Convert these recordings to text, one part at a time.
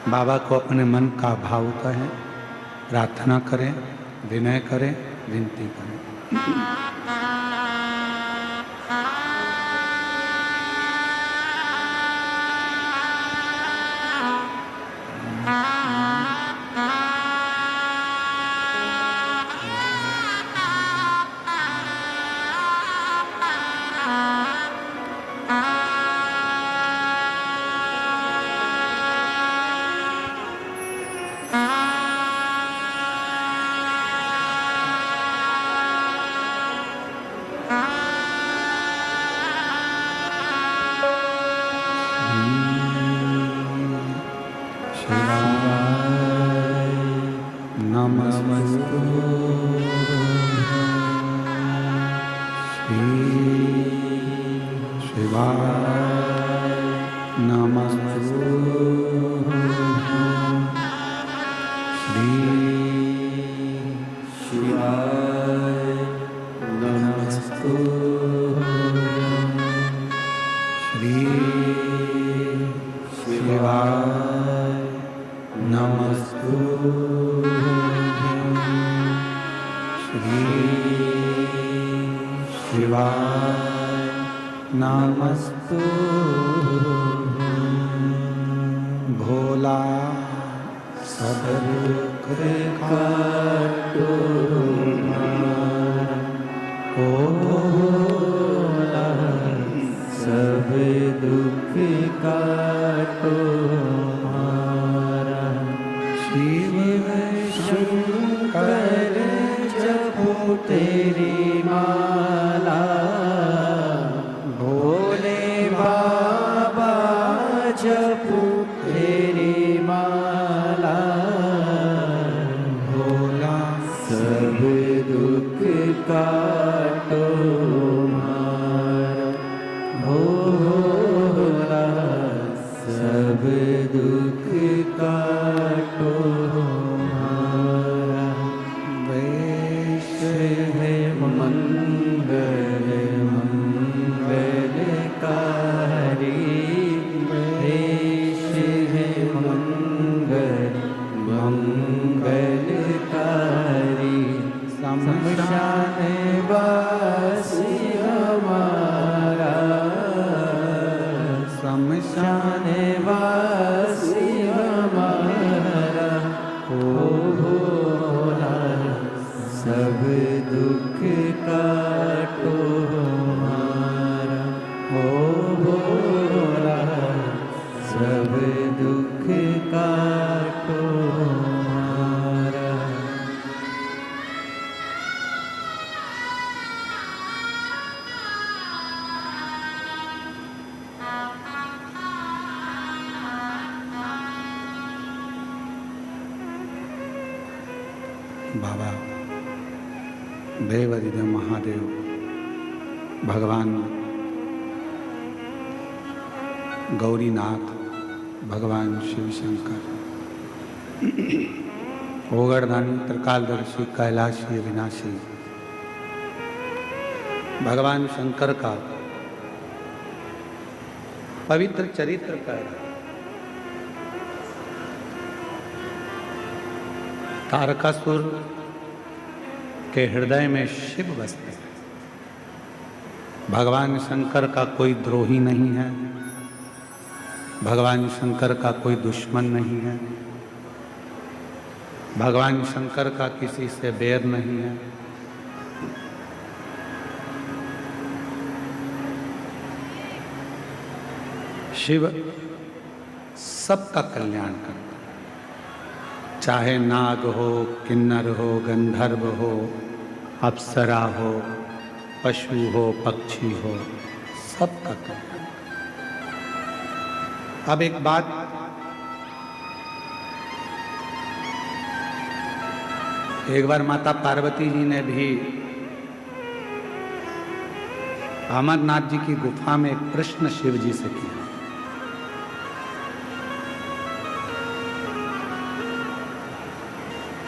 बाबा को अपने मन का भाव कहें, प्रार्थना करें, विनय करें, विनती करें। भोला सब दुख काटो, ओ भोला सब दुख काटो हमारा। शिव शंकर जपो तेरी माला, भोले बाबा जपो तेरी माला। भोला सब दुख काटो हमारा, भोला सब दुख काटो हमारा। वैश है मंगल मंगलकारी, वैश है मंगल मंगलकारी। शमशान वासी हमारा, शमशान वासी हमारा। ओ भोला सब दुख काटो हमारा, ओ भोला सब दुख काटो हमारा। बाबा देवादिदेव महादेव भगवान गौरीनाथ, भगवान शिव शंकर, ओगरदानी, त्रिकालदर्शी, कैलाशी, विनाशी, भगवान शंकर का पवित्र चरित्र कर तारकासुर के हृदय में शिव बसते हैं। भगवान शंकर का कोई द्रोही नहीं है, भगवान शंकर का कोई दुश्मन नहीं है, भगवान शंकर का किसी से बैर नहीं है। शिव सबका कल्याण करता है, चाहे नाग हो, किन्नर हो, गंधर्व हो, अप्सरा हो, पशु हो, पक्षी हो, सबका कल्याण। अब एक बात, एक बार माता पार्वती जी ने भी अमरनाथ जी की गुफा में एक प्रश्न शिव जी से किया।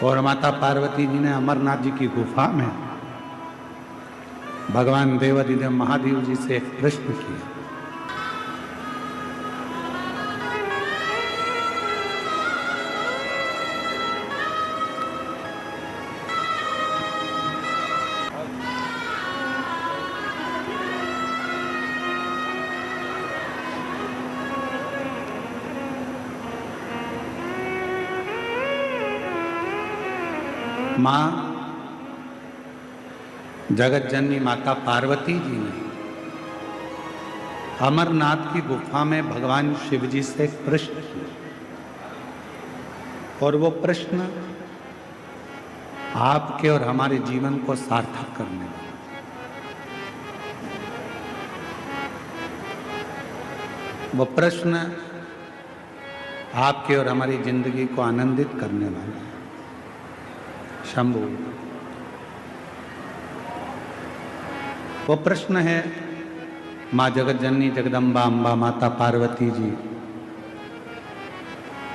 और माता पार्वती जी ने अमरनाथ जी की गुफा में भगवान देवादिदेव महादेव जी से एक प्रश्न किया। माँ जगत जननी माता पार्वती जी ने अमरनाथ की गुफा में भगवान शिव जी से एक प्रश्न किया, और वो प्रश्न आपके और हमारे जीवन को सार्थक करने वाला। वो प्रश्न आपके और हमारी जिंदगी को आनंदित करने वाला है। शंभु, वो प्रश्न है, माँ जगत जननी जगदम्बा अम्बा माता पार्वती जी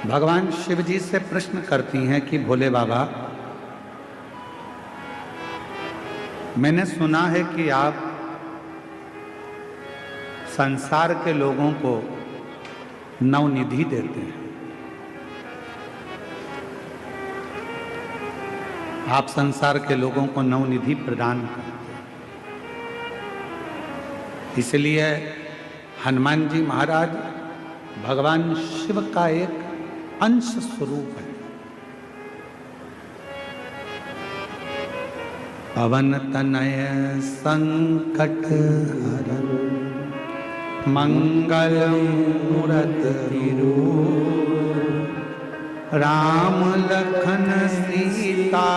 भगवान शिव जी से प्रश्न करती हैं कि भोले बाबा, मैंने सुना है कि आप संसार के लोगों को नवनिधि देते हैं। आप संसार के लोगों को नवनिधि प्रदान करते हैं। इसलिए हनुमान जी महाराज भगवान शिव का एक अंश स्वरूप है। पवन तनय संकट हरन मंगल मूरति राम लखन सीता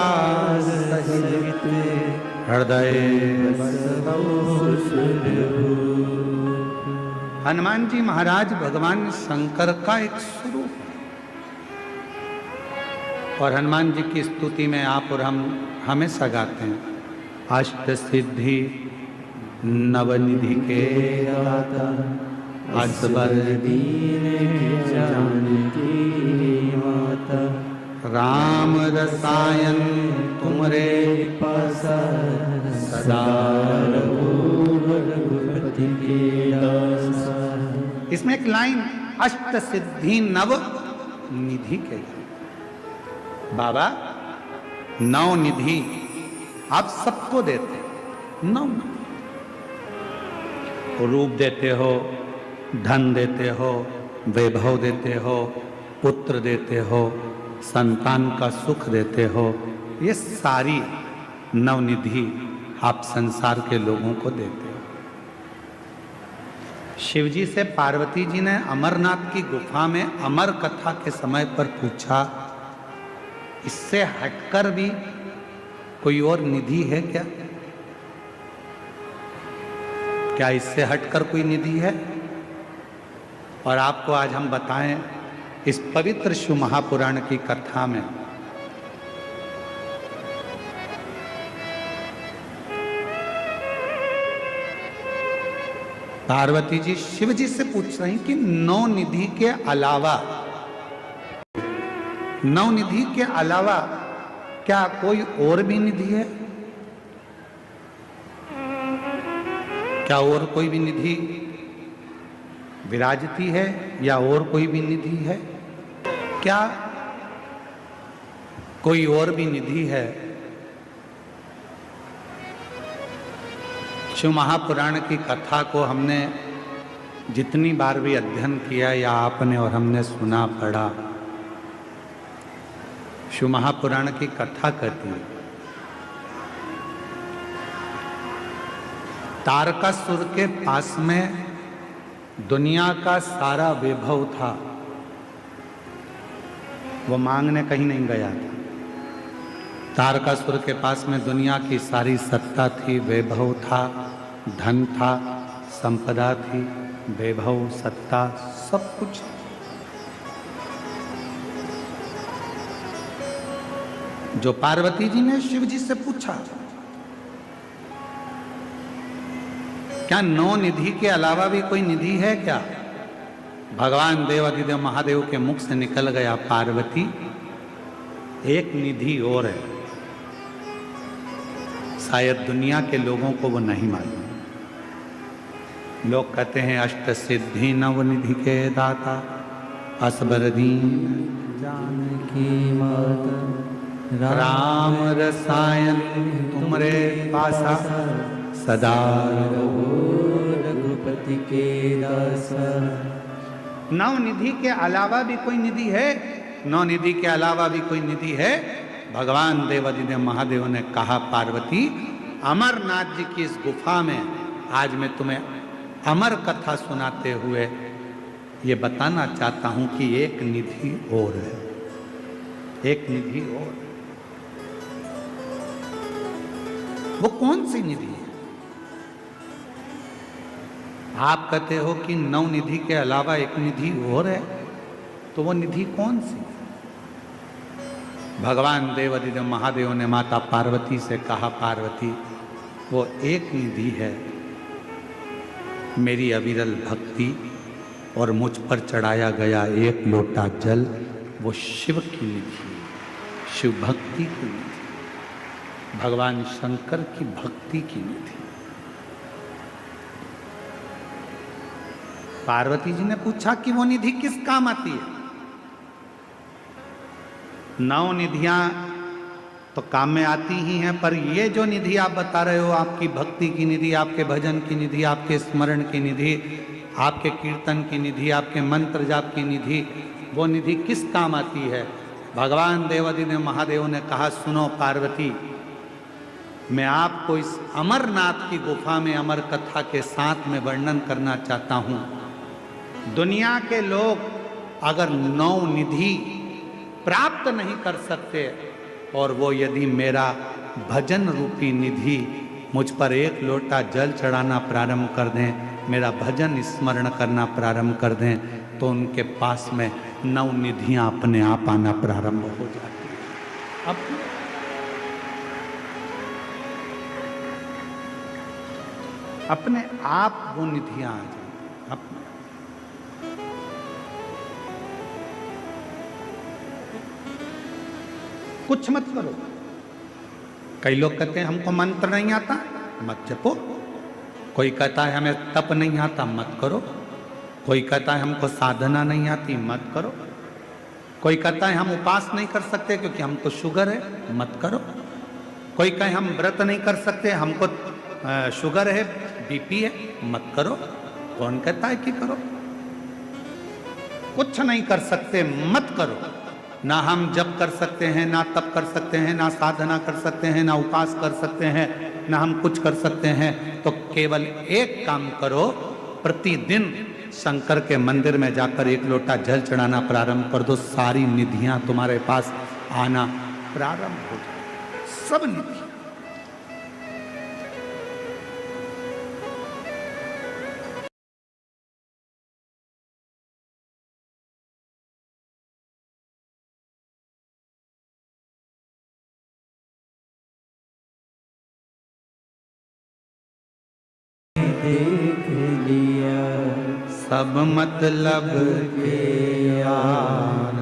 सहित हृदय। हनुमान जी महाराज भगवान शंकर का एक स्वरूप है, और हनुमान जी की स्तुति में आप और हम हमेशा गाते हैं, अष्ट सिद्धि नवनिधि के दाता असबर दीन जानकी माता राम रसायन तुमरे पास सदा रघुपति के दासा। इसमें एक लाइन अष्ट सिद्धि नव निधि के, बाबा नौ निधि आप सबको देते, नौ रूप देते हो, धन देते हो, वैभव देते हो, पुत्र देते हो, संतान का सुख देते हो। ये सारी नवनिधि आप संसार के लोगों को देते हो। शिवजी से पार्वती जी ने अमरनाथ की गुफा में अमर कथा के समय पर पूछा, इससे हटकर भी कोई और निधि है क्या? क्या इससे हटकर कोई निधि है? और आपको आज हम बताएं, इस पवित्र शिव महापुराण की कथा में पार्वती जी शिव जी से पूछ रही कि नौ निधि के अलावा, नौ निधि के अलावा क्या कोई और भी निधि है? क्या और कोई भी निधि विराजती है, या और कोई भी निधि है? क्या कोई और भी निधि है? शिव महापुराण की कथा को हमने जितनी बार भी अध्ययन किया, या आपने और हमने सुना पढ़ा, शिव महापुराण की कथा कहती है, तारकासुर के पास में दुनिया का सारा वैभव था, वो मांगने कहीं नहीं गया था। तारकासुर के पास में दुनिया की सारी सत्ता थी, वैभव था, धन था, संपदा थी, वैभव सत्ता सब कुछ। जो पार्वती जी ने शिव जी से पूछा, क्या नौ निधि के अलावा भी कोई निधि है क्या? भगवान देवाधिदेव महादेव के मुख से निकल गया, पार्वती एक निधि और है, शायद दुनिया के लोगों को वो नहीं मालूम। लोग कहते हैं अष्ट सिद्धि नव निधि के दाता असबर दीन जानकी माता राम रसायन तुमरे पासा सदा रघुपति के दासा। नौ निधि के अलावा भी कोई निधि है? नौ निधि के अलावा भी कोई निधि है? भगवान देवादिदेव महादेव ने कहा, पार्वती अमरनाथ जी की इस गुफा में आज मैं तुम्हें अमर कथा सुनाते हुए ये बताना चाहता हूं कि एक निधि और है, एक निधि और। वो कौन सी निधि है? आप कहते हो कि 9 निधि के अलावा एक निधि और है, तो वो निधि कौन सी? भगवान देवादिदेव महादेव ने माता पार्वती से कहा, पार्वती वो एक निधि है मेरी अविरल भक्ति और मुझ पर चढ़ाया गया एक लोटा जल, वो शिव की निधि, शिव भक्ति की निधि, भगवान शंकर की भक्ति की निधि। पार्वती जी ने पूछा कि वो निधि किस काम आती है? 9 निधियां तो काम में आती ही हैं, पर ये जो निधि आप बता रहे हो, आपकी भक्ति की निधि, आपके भजन की निधि, आपके स्मरण की निधि, आपके कीर्तन की निधि, आपके मंत्र जाप की निधि, वो निधि किस काम आती है? भगवान देवादिदेव महादेव ने कहा, सुनो पार्वती, मैं आपको इस अमरनाथ की गुफा में अमर कथा के साथ में वर्णन करना चाहता हूँ। दुनिया के लोग अगर 9 निधि प्राप्त नहीं कर सकते और वो यदि मेरा भजन रूपी निधि मुझ पर एक लोटा जल चढ़ाना प्रारंभ कर दें, मेरा भजन स्मरण करना प्रारंभ कर दें, तो उनके पास में 9 निधियां अपने आप आना प्रारंभ हो जाती हैं। अपने आप वो निधियां आ जाएंगी। कुछ मत करो। कई लोग कहते हैं हमको मंत्र नहीं आता, मत जपो। कोई कहता है हमें तप नहीं आता, मत करो। कोई कहता है हमको साधना नहीं आती, मत करो। कोई कहता है हम उपास नहीं कर सकते क्योंकि हमको शुगर है, मत करो। कोई कहे हम व्रत नहीं कर सकते, हमको शुगर है, बीपी है, मत करो। कौन कहता है कि करो? कुछ नहीं कर सकते, मत करो। ना हम जप कर सकते हैं, ना तप कर सकते हैं, ना साधना कर सकते हैं, ना उपास कर सकते हैं, ना हम कुछ कर सकते हैं। तो केवल एक काम करो, प्रतिदिन शंकर के मंदिर में जाकर एक लोटा जल चढ़ाना प्रारंभ कर दो, सारी निधियां तुम्हारे पास आना प्रारंभ हो जाए, सब निधि। देख लिया सब मतलब के यार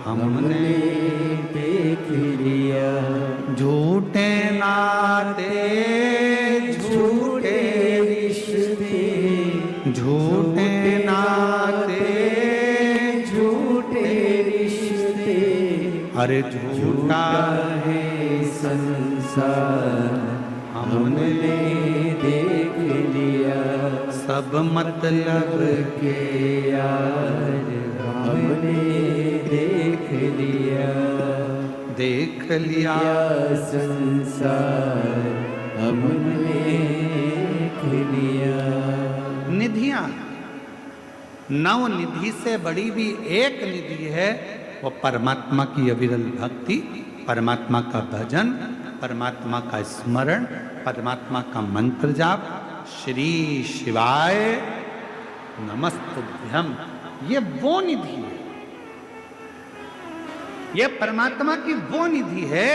हमने देख लिया, झूठे नाते झूठे रिश्ते, झूठे नाते झूठे रिश्ते, अरे झूठा है संसार हमने देख लिया। सब मतलब के यार हमने देख लिया, देख लिया संसार हमने देख लिया। निधियां 9 निधि से बड़ी भी एक निधि है, वो परमात्मा की अविरल भक्ति, परमात्मा का भजन, परमात्मा का स्मरण, परमात्मा का मंत्र जाप, श्री शिवाय नमस्तुभ्यम। ये वो निधि है, ये परमात्मा की वो निधि है।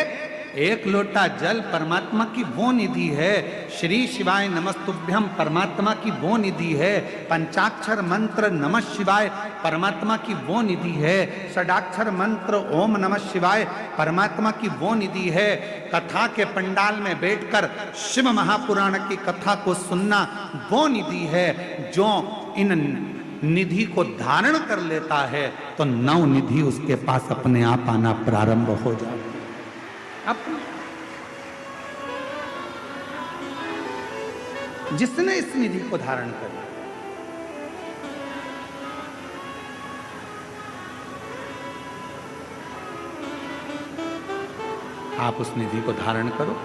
एक लोटा जल परमात्मा की वो निधि है। श्री शिवाय नमस्तुभ्यम परमात्मा की वो निधि है। पंचाक्षर मंत्र नमः शिवाय परमात्मा की वो निधि है। षडाक्षर मंत्र ओम नमः शिवाय परमात्मा की वो निधि है। कथा के पंडाल में बैठकर शिव महापुराण की कथा को सुनना वो निधि है। जो इन निधि को धारण कर लेता है तो 9 निधि उसके पास अपने आप आना प्रारंभ हो जाए। जिसने इस निधि को धारण कर लिया, आप उस निधि को धारण करो,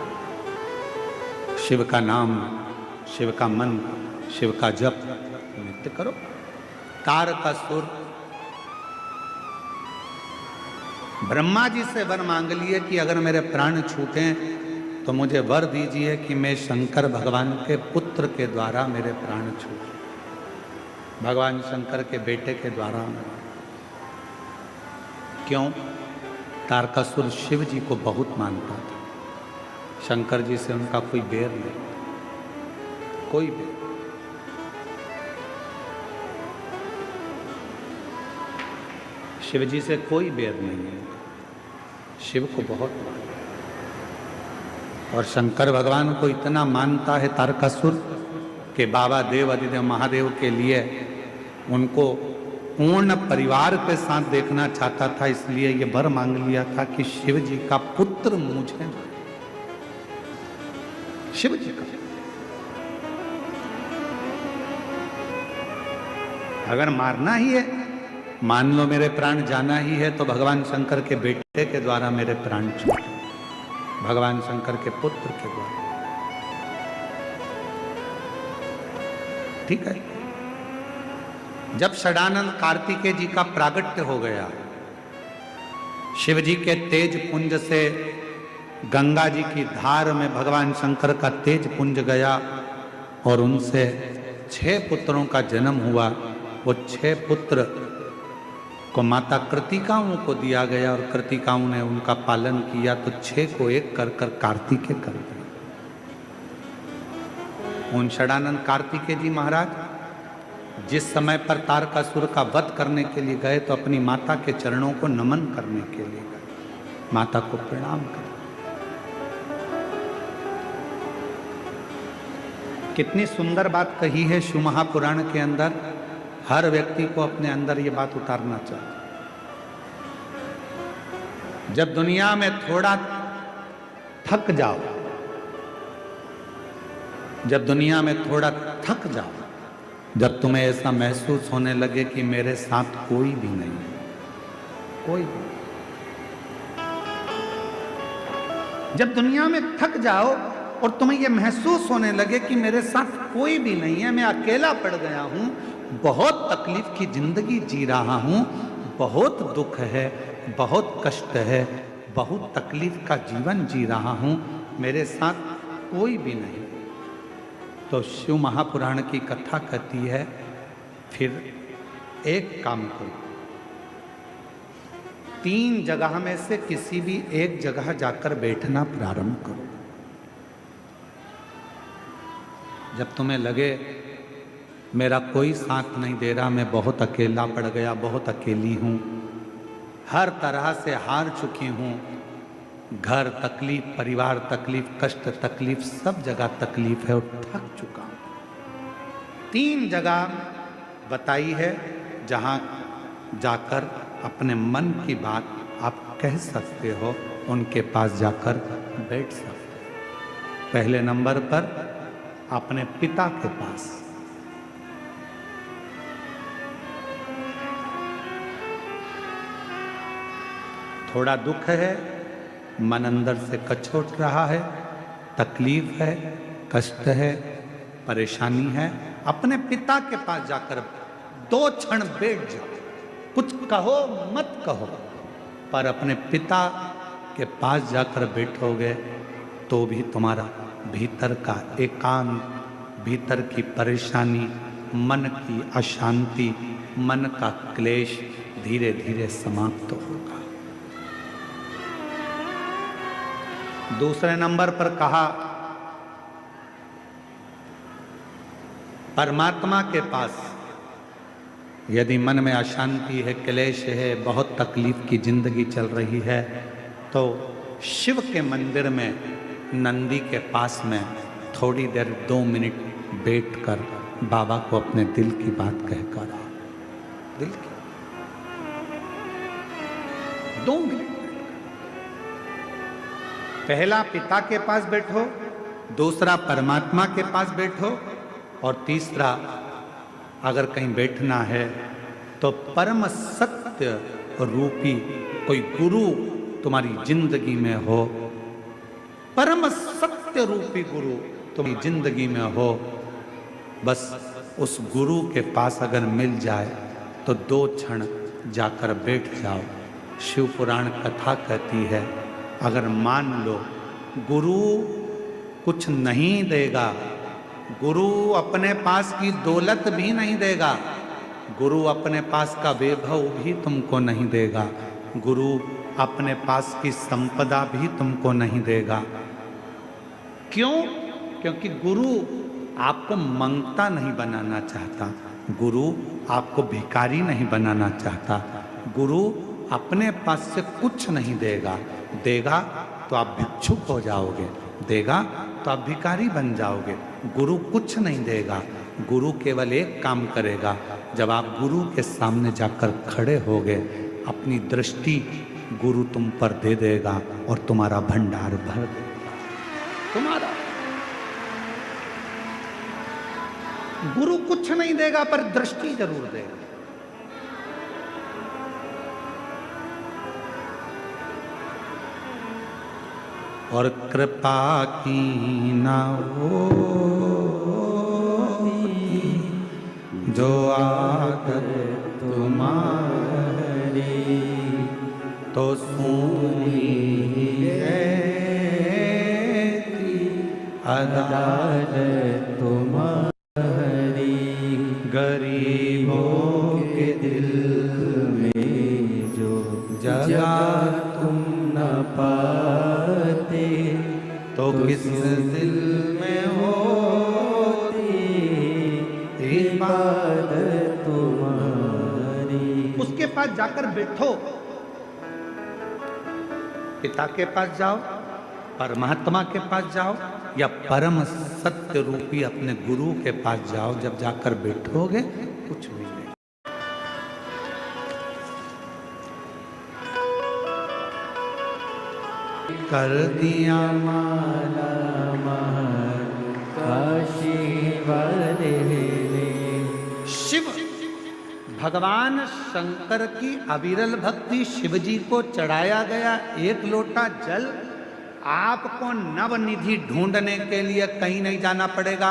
शिव का नाम, शिव का मंत्र, शिव का जप नित्य करो। तारकासुर ब्रह्मा जी से वर मांग लिए कि अगर मेरे प्राण छूटें तो मुझे वर दीजिए कि मैं शंकर भगवान के पुत्र के द्वारा मेरे प्राण छूटे, भगवान शंकर के बेटे के द्वारा। क्यों? तारकासुर शिव जी को बहुत मानता था, शंकर जी से उनका कोई बैर नहीं, कोई बैर। शिव जी से कोई बैर नहीं है, शिव को बहुत मानता। और शंकर भगवान को इतना मानता है तारकासुर कि बाबा देव अधिदेव महादेव के लिए उनको पूर्ण परिवार के साथ देखना चाहता था, इसलिए ये वर मांग लिया था कि शिव जी का पुत्र मुझे, शिव जी का। अगर मारना ही है, मान लो मेरे प्राण जाना ही है, तो भगवान शंकर के बेटे के द्वारा मेरे प्राण छूटे, भगवान शंकर के पुत्र के द्वारा। ठीक है। जब षडानंद कार्तिकेय जी का प्रागट्य हो गया, शिव जी के तेज पुंज से गंगा जी की धार में भगवान शंकर का तेज पुंज गया और उनसे 6 पुत्रों का जन्म हुआ। वो 6 पुत्र को माता कृतिकाओं को दिया गया और कृतिकाओं ने उनका पालन किया, तो 6 को एक कर कर कार्तिकेय कर दिया। उन षडानंद कार्तिकेय जी महाराज जिस समय पर तारकासुर का वध करने के लिए गए तो अपनी माता के चरणों को नमन करने के लिए गए, माता को प्रणाम कर। कितनी सुंदर बात कही है शिव महापुराण के अंदर। हर व्यक्ति को अपने अंदर ये बात उतारना चाहिए। जब दुनिया में थोड़ा थक जाओ, जब दुनिया में थोड़ा थक जाओ, जब तुम्हें ऐसा महसूस होने लगे कि मेरे साथ कोई भी नहीं है, कोई भी, जब दुनिया में थक जाओ और तुम्हें यह महसूस होने लगे कि मेरे साथ कोई भी नहीं है, मैं अकेला पड़ गया हूं, बहुत तकलीफ की जिंदगी जी रहा हूं, बहुत दुख है, बहुत कष्ट है, बहुत तकलीफ का जीवन जी रहा हूं, मेरे साथ कोई भी नहीं, तो शिव महापुराण की कथा कहती है फिर एक काम करो, 3 जगह में से किसी भी एक जगह जाकर बैठना प्रारंभ करो। जब तुम्हें लगे मेरा कोई साथ नहीं दे रहा, मैं बहुत अकेला पड़ गया, बहुत अकेली हूँ, हर तरह से हार चुकी हूँ, घर तकलीफ, परिवार तकलीफ, कष्ट तकलीफ, सब जगह तकलीफ है और थक चुका हूँ। 3 जगह बताई है जहाँ जाकर अपने मन की बात आप कह सकते हो, उनके पास जाकर बैठ सकते हो। पहले नंबर पर अपने पिता के पास, थोड़ा दुख है, मन अंदर से कचोट रहा है, तकलीफ है, कष्ट है, परेशानी है, अपने पिता के पास जाकर 2 क्षण बैठ जाओ। कुछ कहो मत कहो, पर अपने पिता के पास जाकर बैठोगे तो भी तुम्हारा भीतर का एकांत, भीतर की परेशानी, मन की अशांति, मन का क्लेश धीरे धीरे समाप्त होगा। दूसरे नंबर पर कहा परमात्मा के पास। यदि मन में अशांति है, क्लेश है, बहुत तकलीफ की जिंदगी चल रही है, तो शिव के मंदिर में नंदी के पास में थोड़ी देर 2 मिनट बैठकर बाबा को अपने दिल की बात कहकर आओ। दिल की 2 मिनट। पहला पिता के पास बैठो, दूसरा परमात्मा के पास बैठो, और तीसरा अगर कहीं बैठना है तो परम सत्य रूपी कोई गुरु तुम्हारी जिंदगी में हो, परम सत्य रूपी गुरु तुम जिंदगी में हो, बस उस गुरु के पास अगर मिल जाए तो 2 क्षण जाकर बैठ जाओ। शिव पुराण कथा कहती है, अगर मान लो गुरु कुछ नहीं देगा, गुरु अपने पास की दौलत भी नहीं देगा, गुरु अपने पास का वैभव भी तुमको नहीं देगा, गुरु अपने पास की संपदा भी तुमको नहीं देगा। क्यों? क्योंकि गुरु आपको मंगता नहीं बनाना चाहता, गुरु आपको भिखारी नहीं बनाना चाहता, गुरु अपने पास से कुछ नहीं देगा। देगा तो आप भिक्षुक हो जाओगे, देगा तो आप भिखारी बन जाओगे। गुरु कुछ नहीं देगा, गुरु केवल एक काम करेगा, जब आप गुरु के सामने जाकर खड़े होगे, अपनी दृष्टि गुरु तुम पर दे देगा और तुम्हारा भंडार भर देगा। तुम्हारा गुरु कुछ नहीं देगा पर दृष्टि जरूर देगा। और कृपा की ना हो जो आदत तुम्हारी, तो सुनी रहती अदालत तुम्हारी। गरीबों के दिल में जो जगह तुम न पाते, तो किस दिल में होती इबादत तुम्हारी। उसके पास जाकर बैठो, पिता के पास जाओ, परमात्मा के पास जाओ, या परम सत्य रूपी अपने गुरु के पास जाओ। जब जाकर बैठोगे कुछ भी नहीं। कर दिया माला माल काशी वाले ने। शिव भगवान शंकर की अविरल भक्ति शिव जी को चढ़ाया गया 1 लोटा जल। आपको नवनिधि ढूंढने के लिए कहीं नहीं जाना पड़ेगा,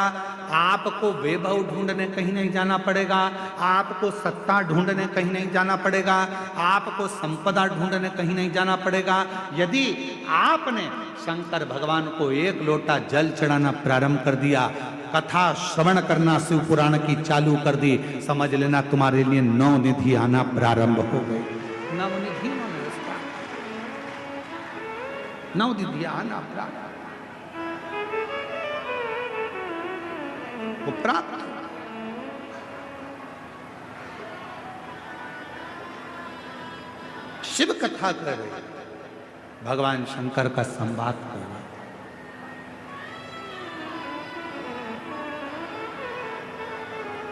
आपको वैभव ढूंढने कहीं नहीं जाना पड़ेगा, आपको सत्ता ढूंढने कहीं नहीं जाना पड़ेगा, आपको संपदा ढूंढने कहीं नहीं जाना पड़ेगा। यदि आपने शंकर भगवान को 1 लोटा जल चढ़ाना प्रारंभ कर दिया, कथा श्रवण करना शिव पुराण की चालू कर दी, समझ लेना तुम्हारे लिए 9 निधि आना प्रारंभ हो गई। नवनिधि आना प्राप्त वो प्राप्त। शिव कथा कर रहे, भगवान शंकर का संवाद कर रहे,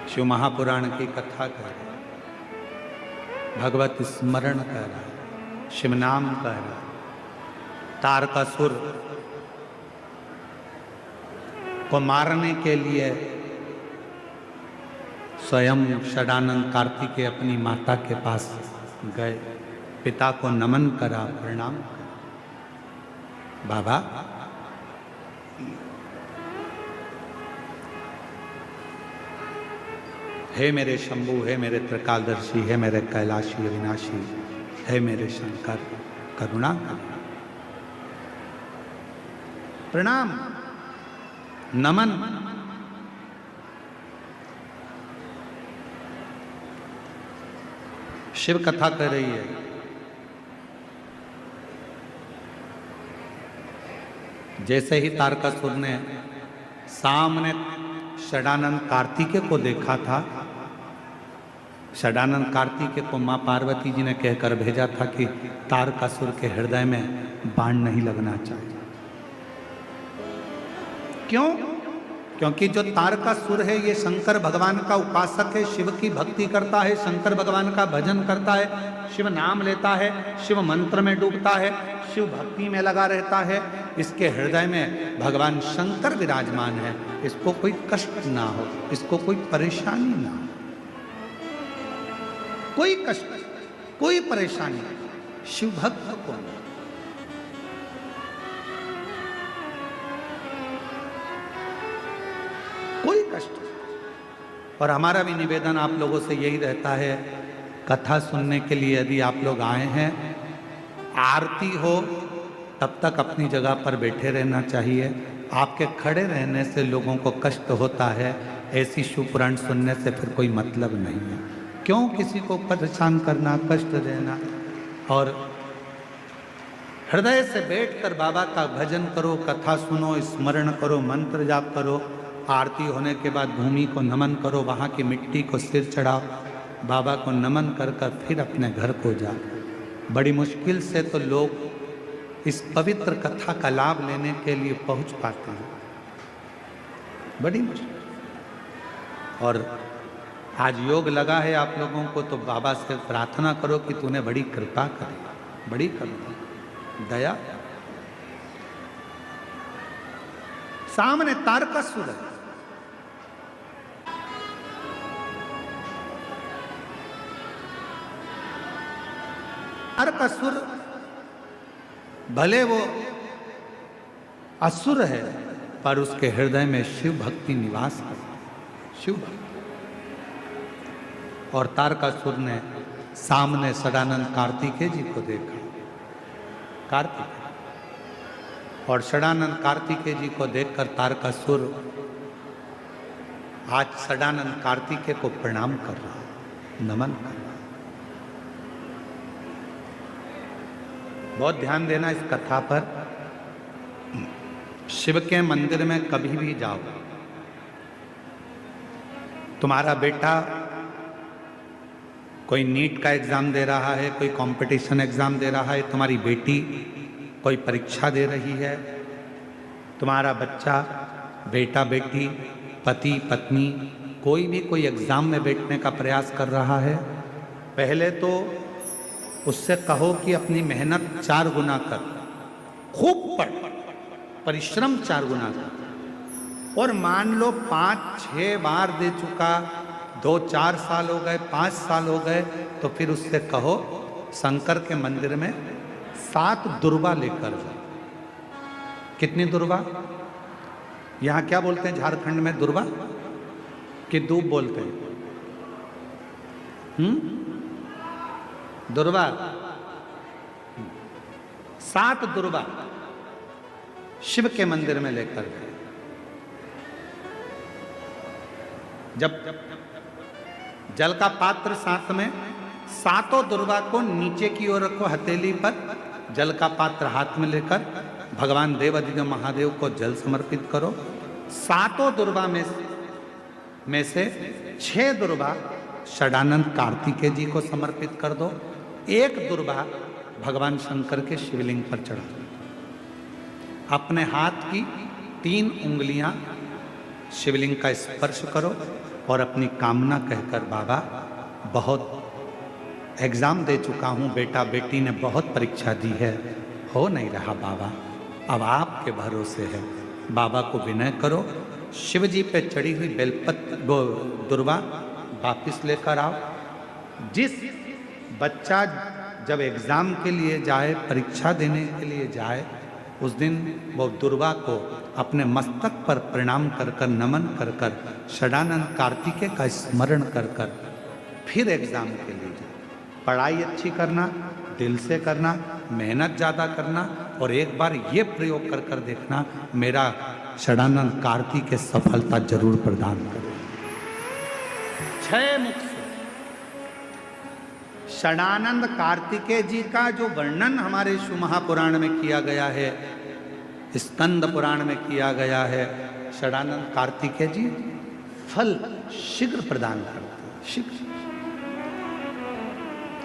शिव महापुराण की कथा कर रहे, भगवत स्मरण कर रहा, शिव नाम कर रहा। तारकासुर को मारने के लिए स्वयं षडानंद कार्तिकेय अपनी माता के पास गए, पिता को नमन करा, प्रणाम करा। बाबा हे मेरे शंभु, हे मेरे त्रिकालदर्शी, हे मेरे कैलाशी अविनाशी, हे मेरे शंकर, करुणा कर, प्रणाम नमन। शिव कथा कर रही है। जैसे ही तारकासुर ने सामने षडानंद कार्तिकेय को देखा था, षडानंद कार्तिकेय को मां पार्वती जी ने कहकर भेजा था कि तारकासुर के हृदय में बाण नहीं लगना चाहिए। क्यों? क्योंकि जो तारकासुर है ये शंकर भगवान का उपासक है, शिव की भक्ति करता है, शंकर भगवान का भजन करता है, शिव नाम लेता है, शिव मंत्र में डूबता है, शिव भक्ति में लगा रहता है। इसके हृदय में भगवान शंकर विराजमान है, इसको कोई कष्ट ना हो, इसको कोई परेशानी ना हो, कोई कष्ट, कोई परेशानी शिव भक्त को। कष्ट। और हमारा भी निवेदन आप लोगों से यही रहता है, कथा सुनने के लिए यदि आप लोग आए हैं, आरती हो तब तक अपनी जगह पर बैठे रहना चाहिए। आपके खड़े रहने से लोगों को कष्ट होता है, ऐसी शिवपुराण सुनने से फिर कोई मतलब नहीं है। क्यों किसी को परेशान करना, कष्ट देना। और हृदय से बैठकर बाबा का भजन करो, कथा सुनो, स्मरण करो, मंत्र जाप करो। आरती होने के बाद भूमि को नमन करो, वहाँ की मिट्टी को सिर चढ़ाओ, बाबा को नमन कर कर फिर अपने घर को जाओ। बड़ी मुश्किल से तो लोग इस पवित्र कथा का लाभ लेने के लिए पहुंच पाते हैं, बड़ी मुश्किल। और आज योग लगा है आप लोगों को, तो बाबा से प्रार्थना करो कि तूने बड़ी कृपा करी, बड़ी करुणा, दया। सामने तारकासुर है, तारकासुर भले वो असुर है पर उसके हृदय में शिव भक्ति निवास है, शिव भक्ति। और तारकासुर ने सामने सदानंद कार्तिकेय जी को देखा, कार्तिक। और सदानंद कार्तिकेय जी को देखकर तारकासुर आज सदानंद कार्तिकेय को प्रणाम कर रहा, नमन कर रहा। बहुत ध्यान देना इस कथा पर। शिव के मंदिर में कभी भी जाओ, तुम्हारा बेटा कोई नीट का एग्जाम दे रहा है, कोई कंपटीशन एग्जाम दे रहा है, तुम्हारी बेटी कोई परीक्षा दे रही है, तुम्हारा बच्चा, बेटा बेटी, पति पत्नी कोई भी कोई एग्जाम में बैठने का प्रयास कर रहा है, पहले तो उससे कहो कि अपनी मेहनत 4 गुना कर, खूब पढ़, परिश्रम 4 गुना कर। और मान लो 5-6 बार दे चुका, 2-4 साल हो गए, 5 साल हो गए, तो फिर उससे कहो शंकर के मंदिर में 7 दुर्वा लेकर जाओ। कितनी दुर्वा? यहां क्या बोलते हैं झारखंड में, दुर्वा कि दूब बोलते हैं? दुर्वा, 7 दुर्वा शिव के मंदिर में लेकर गए। जब जल का पात्र साथ में, 7 दुर्वा को नीचे की ओर रखो हथेली पर, जल का पात्र हाथ में लेकर भगवान देवादिदेव महादेव को जल समर्पित करो। 7 दुर्वा में से 6 दुर्वा सदानंद कार्तिकेय जी को समर्पित कर दो, 1 दुर्वा भगवान शंकर के शिवलिंग पर चढ़ा दो। अपने हाथ की 3 उंगलियां शिवलिंग का स्पर्श करो और अपनी कामना कहकर, बाबा बहुत एग्जाम दे चुका हूँ, बेटा बेटी ने बहुत परीक्षा दी है, हो नहीं रहा बाबा, अब आपके भरोसे है। बाबा को विनय करो, शिव जी पे चढ़ी हुई बेलपत्र दुर्वा वापिस लेकर आओ। जिस बच्चा जब एग्जाम के लिए जाए, परीक्षा देने के लिए जाए, उस दिन वो दुर्वा को अपने मस्तक पर प्रणाम कर कर, नमन कर कर, सदानंद कार्तिकेय का स्मरण कर कर फिर एग्जाम के लिए जाए। पढ़ाई अच्छी करना, दिल से करना, मेहनत ज़्यादा करना, और एक बार ये प्रयोग कर कर देखना, मेरा सदानंद कार्तिकेय सफलता जरूर प्रदान करे। 6 मुख से सदानंद कार्तिकेय जी का जो वर्णन हमारे शिव महापुराण में किया गया है, स्कंद पुराण में किया गया है, सदानंद कार्तिकेय जी फल शीघ्र प्रदान करते हैं,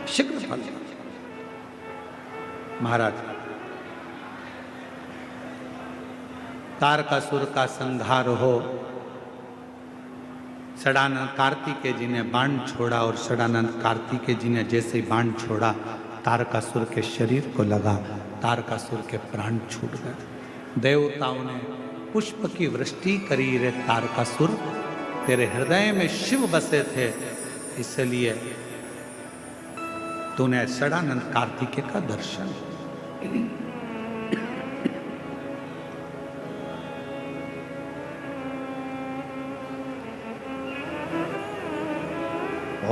शीघ्र फल। महाराज, तारकासुर का संहार हो, सदानंद कार्तिकेय जी ने बाण छोड़ा, और सदानंद कार्तिकेय जी ने जैसे ही बाण छोड़ा, तारकासुर के शरीर को लगा, तारकासुर के प्राण छूट गए। देवताओं ने पुष्प की वृष्टि करी, रे तारकासुर तेरे हृदय में शिव बसे थे, इसलिए तूने सदानंद कार्तिकेय का दर्शन।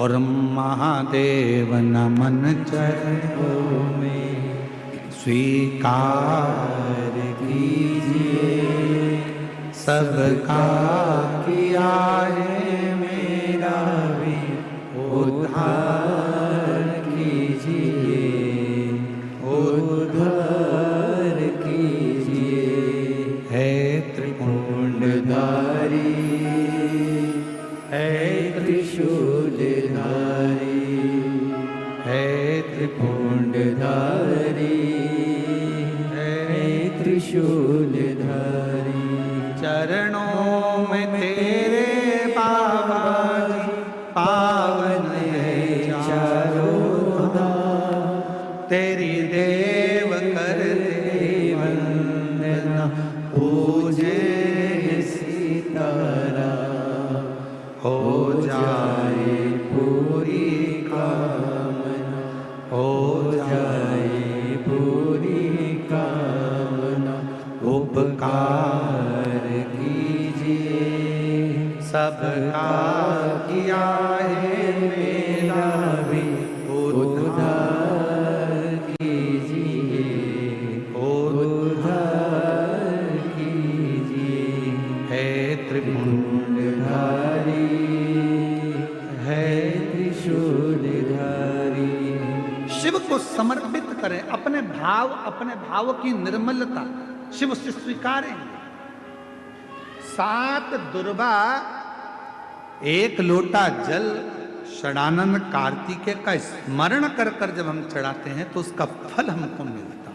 और महादेव नमन चरणों में स्वीकार कीजिए, सबका किया है मेरा भी उद्धार कीजिए, उद्धार कीजिए। है त्रिपुंडधारी, है त्रिशूलधारी, है त्रिपुंडधारी, है त्रिशूलधारी। चरणों में तेरे बाबा जी पावन है चारों धाम, तेरी देव करते वंदना पूजे सीताराम, हो जाए पूरी कामना, हो जाए पूरी कामना। उपकार कीजिए, सबका किया है मेरा भी उद्धार कीजिए, उद्धार कीजिए। है त्रिपुंडधारी, है त्रिशूलधारी। शिव को समर्पित करें, अपने भाव की निर्मलता शिव से स्वीकारेंगे। 7 दुर्बा 1 लोटा जल षडानंद कार्तिकेय का स्मरण कर कर जब हम चढ़ाते हैं तो उसका फल हमको मिलता,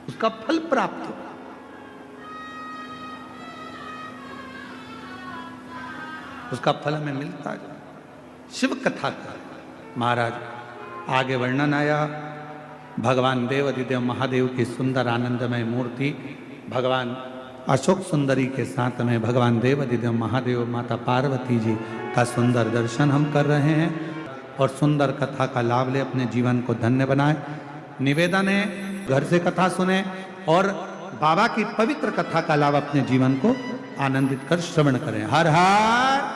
उसका फल प्राप्त होता। उसका फल हमें मिलता है। शिव कथा का महाराज आगे वर्णन आया। भगवान देवाधिदेव महादेव की सुंदर आनंदमय मूर्ति भगवान अशोक सुंदरी के साथ में भगवान देवाधिदेव महादेव माता पार्वती जी का सुंदर दर्शन हम कर रहे हैं और सुंदर कथा का लाभ ले अपने जीवन को धन्य बनाए। निवेदन है घर से कथा सुने और बाबा की पवित्र कथा का लाभ अपने जीवन को आनंदित कर श्रवण करें। हर हर